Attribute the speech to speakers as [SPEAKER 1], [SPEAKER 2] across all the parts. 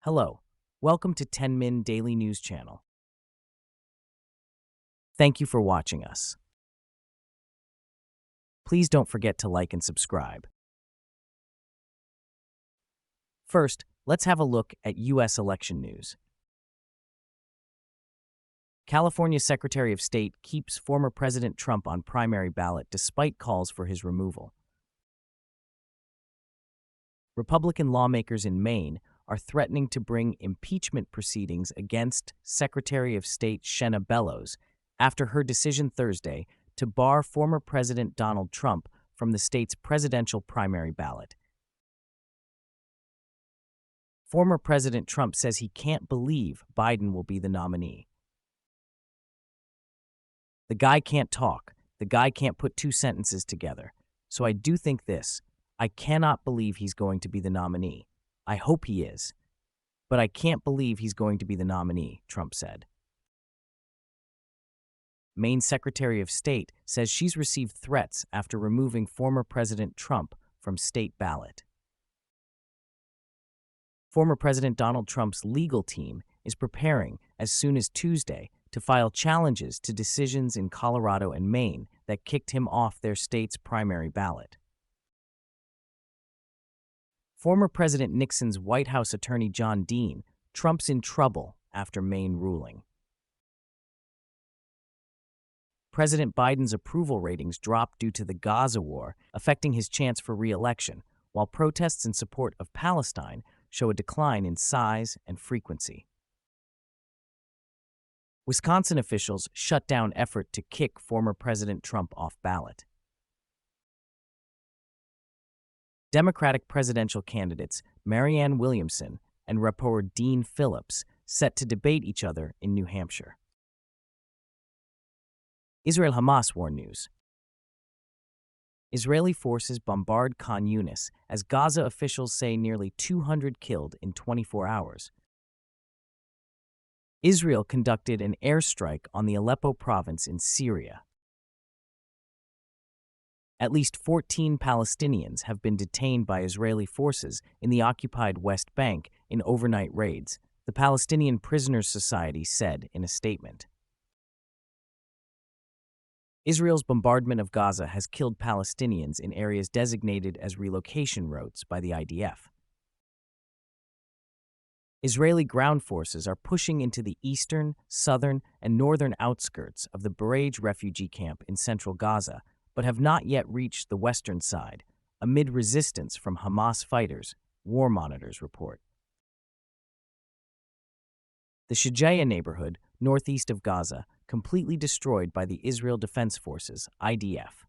[SPEAKER 1] Hello, welcome to 10 Min Daily News Channel. Thank you for watching us. Please don't forget to like and subscribe. First, let's have a look at U.S. election news. California Secretary of State keeps former President Trump on primary ballot despite calls for his removal. Republican lawmakers in Maine are threatening to bring impeachment proceedings against Secretary of State Shenna Bellows after her decision Thursday to bar former President Donald Trump from the state's presidential primary ballot. Former President Trump says he can't believe Biden will be the nominee. The guy can't talk. The guy can't put two sentences together. So I do think this. I cannot believe he's going to be the nominee. I hope he is. But I can't believe he's going to be the nominee, Trump said. Maine Secretary of State says she's received threats after removing former President Trump from state ballot. Former President Donald Trump's legal team is preparing as soon as Tuesday to file challenges to decisions in Colorado and Maine that kicked him off their state's primary ballot. Former President Nixon's White House attorney John Dean, Trump's in trouble after Maine ruling. President Biden's approval ratings dropped due to the Gaza war, affecting his chance for re-election, while protests in support of Palestine show a decline in size and frequency. Wisconsin officials shut down effort to kick former President Trump off ballot. Democratic presidential candidates Marianne Williamson and Rapper Dean Phillips set to debate each other in New Hampshire. Israel-Hamas war news. Israeli forces bombard Khan Yunis as Gaza officials say nearly 200 killed in 24 hours. Israel conducted an airstrike on the Aleppo province in Syria. At least 14 Palestinians have been detained by Israeli forces in the occupied West Bank in overnight raids, the Palestinian Prisoners Society said in a statement. Israel's bombardment of Gaza has killed Palestinians in areas designated as relocation routes by the IDF. Israeli ground forces are pushing into the eastern, southern, and northern outskirts of the Barrage refugee camp in central Gaza, but have not yet reached the western side, amid resistance from Hamas fighters, war monitors report. The Shijaya neighborhood, northeast of Gaza, completely destroyed by the Israel Defense Forces, IDF.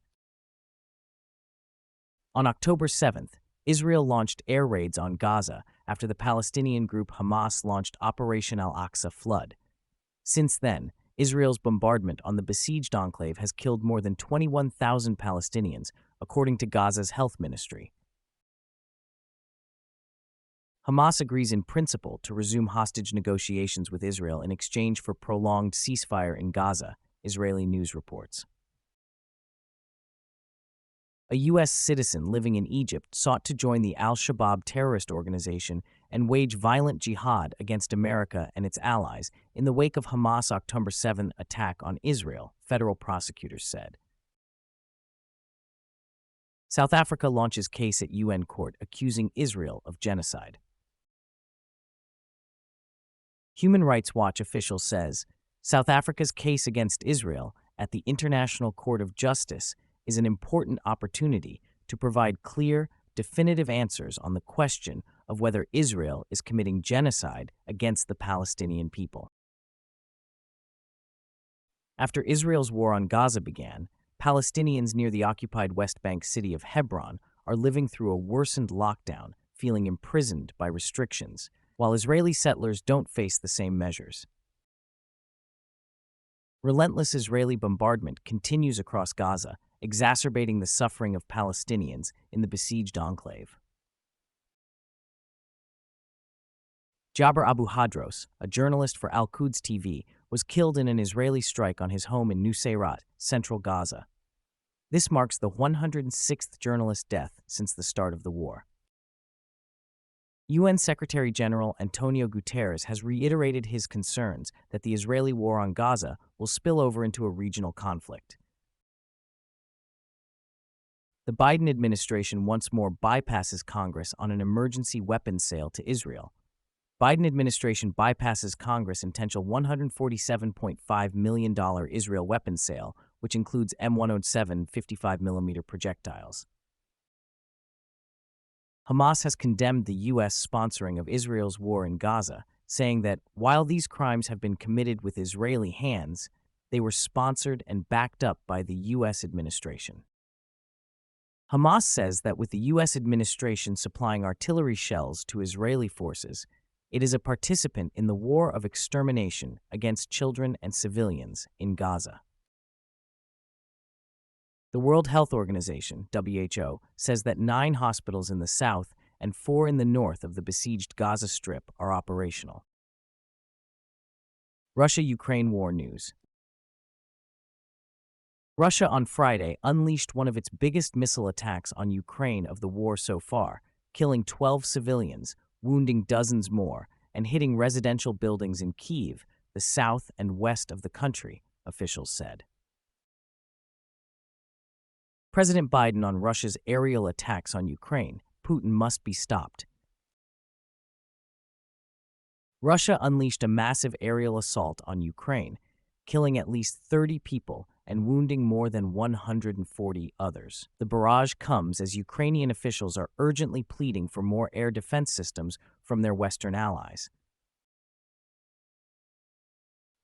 [SPEAKER 1] On October 7th, Israel launched air raids on Gaza after the Palestinian group Hamas launched Operation Al-Aqsa Flood. Since then, Israel's bombardment on the besieged enclave has killed more than 21,000 Palestinians, according to Gaza's health ministry. Hamas agrees in principle to resume hostage negotiations with Israel in exchange for prolonged ceasefire in Gaza, Israeli news reports. A U.S. citizen living in Egypt sought to join the al-Shabaab terrorist organization and wage violent jihad against America and its allies in the wake of Hamas' October 7 attack on Israel, federal prosecutors said. South Africa launches case at UN court accusing Israel of genocide. Human Rights Watch official says South Africa's case against Israel at the International Court of Justice is an important opportunity to provide clear, definitive answers on the question of whether Israel is committing genocide against the Palestinian people. After Israel's war on Gaza began, Palestinians near the occupied West Bank city of Hebron are living through a worsened lockdown, feeling imprisoned by restrictions, while Israeli settlers don't face the same measures. Relentless Israeli bombardment continues across Gaza, exacerbating the suffering of Palestinians in the besieged enclave. Jabir Abu Hadros, a journalist for Al-Quds TV, was killed in an Israeli strike on his home in Nuseirat, central Gaza. This marks the 106th journalist death since the start of the war. UN Secretary-General Antonio Guterres has reiterated his concerns that the Israeli war on Gaza will spill over into a regional conflict. The Biden administration once more bypasses Congress on an emergency weapons sale to Israel. Biden administration bypasses Congress intentional $147.5 million Israel weapons sale, which includes M107 55mm projectiles. Hamas has condemned the U.S. sponsoring of Israel's war in Gaza, saying that while these crimes have been committed with Israeli hands, they were sponsored and backed up by the U.S. administration. Hamas says that with the U.S. administration supplying artillery shells to Israeli forces, it is a participant in the war of extermination against children and civilians in Gaza. The World Health Organization, WHO, says that 9 hospitals in the south and 4 in the north of the besieged Gaza Strip are operational. Russia-Ukraine war news. Russia on Friday unleashed one of its biggest missile attacks on Ukraine of the war so far, killing 12 civilians, wounding dozens more, and hitting residential buildings in Kyiv, the south and west of the country, officials said. President Biden on Russia's aerial attacks on Ukraine. Putin must be stopped. Russia unleashed a massive aerial assault on Ukraine, killing at least 30 people and wounding more than 140 others. The barrage comes as Ukrainian officials are urgently pleading for more air defense systems from their Western allies.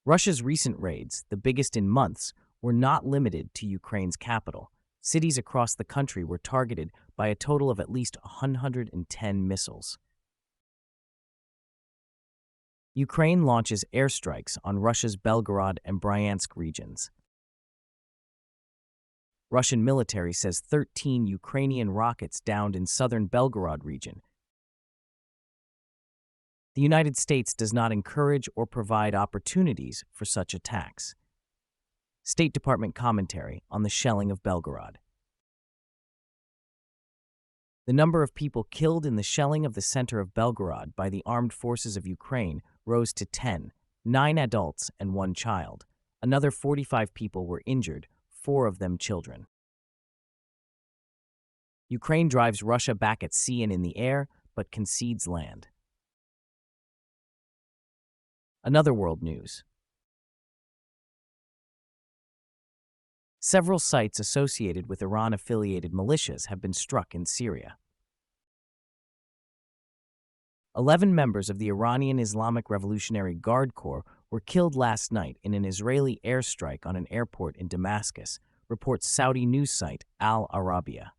[SPEAKER 1] Russia's recent raids, the biggest in months, were not limited to Ukraine's capital. Cities across the country were targeted by a total of at least 110 missiles. Ukraine launches airstrikes on Russia's Belgorod and Bryansk regions. Russian military says 13 Ukrainian rockets downed in southern Belgorod region. The United States does not encourage or provide opportunities for such attacks. State Department commentary on the shelling of Belgorod. The number of people killed in the shelling of the center of Belgorod by the armed forces of Ukraine rose to 10, 9 adults and 1 child. Another 45 people were injured, 4 of them children. Ukraine drives Russia back at sea and in the air, but concedes land. Another world news. Several sites associated with Iran-affiliated militias have been struck in Syria. 11 members of the Iranian Islamic Revolutionary Guard Corps were killed last night in an Israeli airstrike on an airport in Damascus, reports Saudi news site Al Arabiya.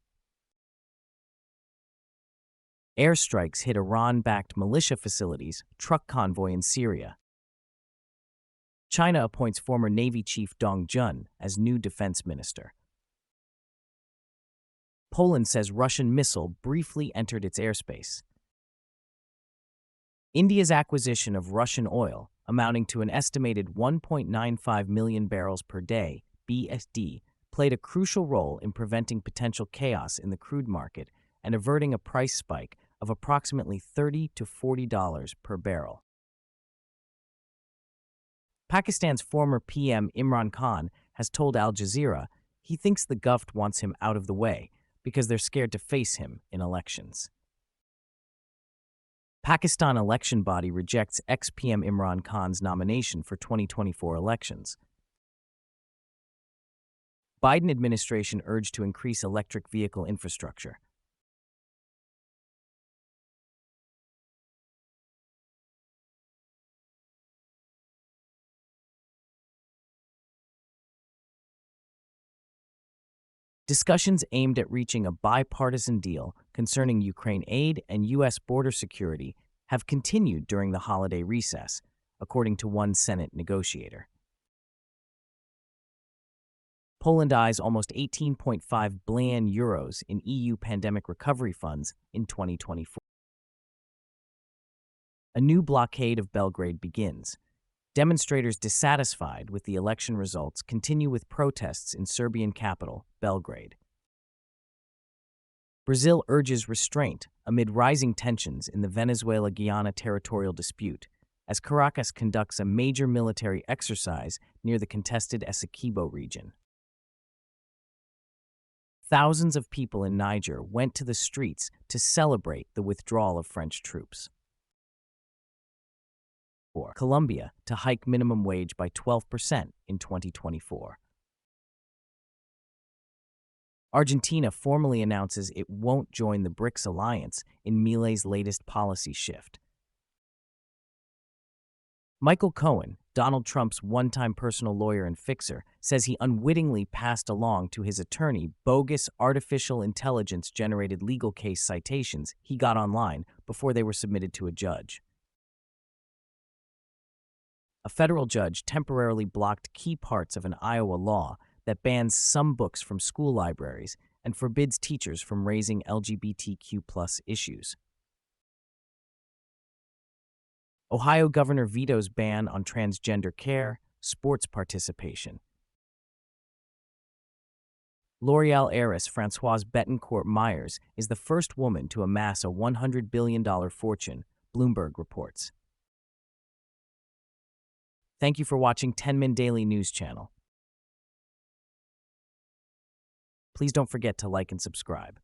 [SPEAKER 1] Airstrikes hit Iran-backed militia facilities, truck convoy in Syria. China appoints former Navy Chief Dong Jun as new defense minister. Poland says Russian missile briefly entered its airspace. India's acquisition of Russian oil, amounting to an estimated 1.95 million barrels per day, BSD, played a crucial role in preventing potential chaos in the crude market and averting a price spike of approximately $30 to $40 per barrel. Pakistan's former PM Imran Khan has told Al Jazeera he thinks the Gulf wants him out of the way because they're scared to face him in elections. Pakistan election body rejects ex-PM Imran Khan's nomination for 2024 elections. Biden administration urged to increase electric vehicle infrastructure. Discussions aimed at reaching a bipartisan deal concerning Ukraine aid and U.S. border security have continued during the holiday recess, according to one Senate negotiator. Poland eyes almost 18.5 billion euros in EU pandemic recovery funds in 2024. A new blockade of Belgrade begins. Demonstrators dissatisfied with the election results continue with protests in Serbian capital, Belgrade. Brazil urges restraint amid rising tensions in the Venezuela-Guyana territorial dispute, as Caracas conducts a major military exercise near the contested Essequibo region. Thousands of people in Niger went to the streets to celebrate the withdrawal of French troops. Colombia to hike minimum wage by 12% in 2024. Argentina formally announces it won't join the BRICS alliance in Milei's latest policy shift. Michael Cohen, Donald Trump's one-time personal lawyer and fixer, says he unwittingly passed along to his attorney bogus artificial intelligence-generated legal case citations he got online before they were submitted to a judge. A federal judge temporarily blocked key parts of an Iowa law that bans some books from school libraries and forbids teachers from raising LGBTQ+ issues. Ohio governor vetoes ban on transgender care, sports participation. L'Oreal heiress Françoise Bettencourt Myers is the first woman to amass a $100 billion fortune, Bloomberg reports. Thank you for watching 10-Min Daily News Channel. Please don't forget to like and subscribe.